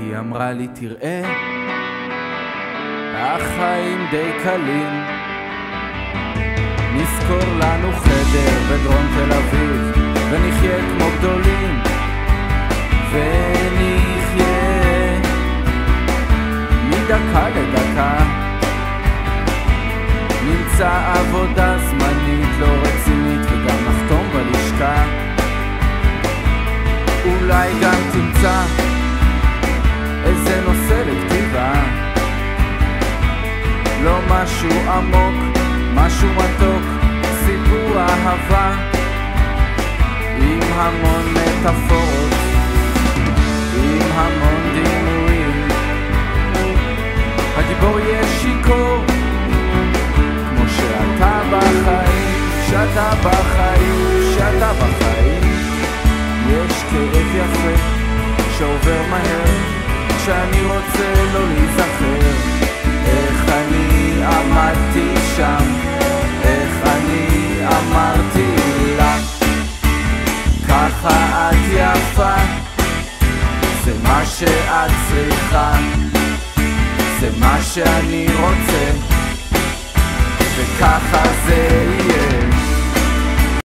היא אמרה לי תראה, החיים די קלים, נזכור לנו חדר בדרום תל אביב ונחיה כמו גדולים, ונחיה מדקה לדקה, נמצא עבודה זמנית לא רצינית וגם נחתום בלשכה, אולי גם תמצא איזה נושא לכתיבה, לא משהו עמוק, משהו מתוק, סיפור אהבה עם המון מטאפורות, עם המון דימויים. הגיבור יהיה שיכור כמו שאתה בחיים, שאתה בחיים, שאתה בחיים. יש כאב יפה שעובר מהר כשאני רוצה לא להיזכר איך אני עמדתי שם, איך אני אמרתי לה ככה את יפה, זה מה שאת צריכה, זה מה שאני רוצה וככה זה יהיה.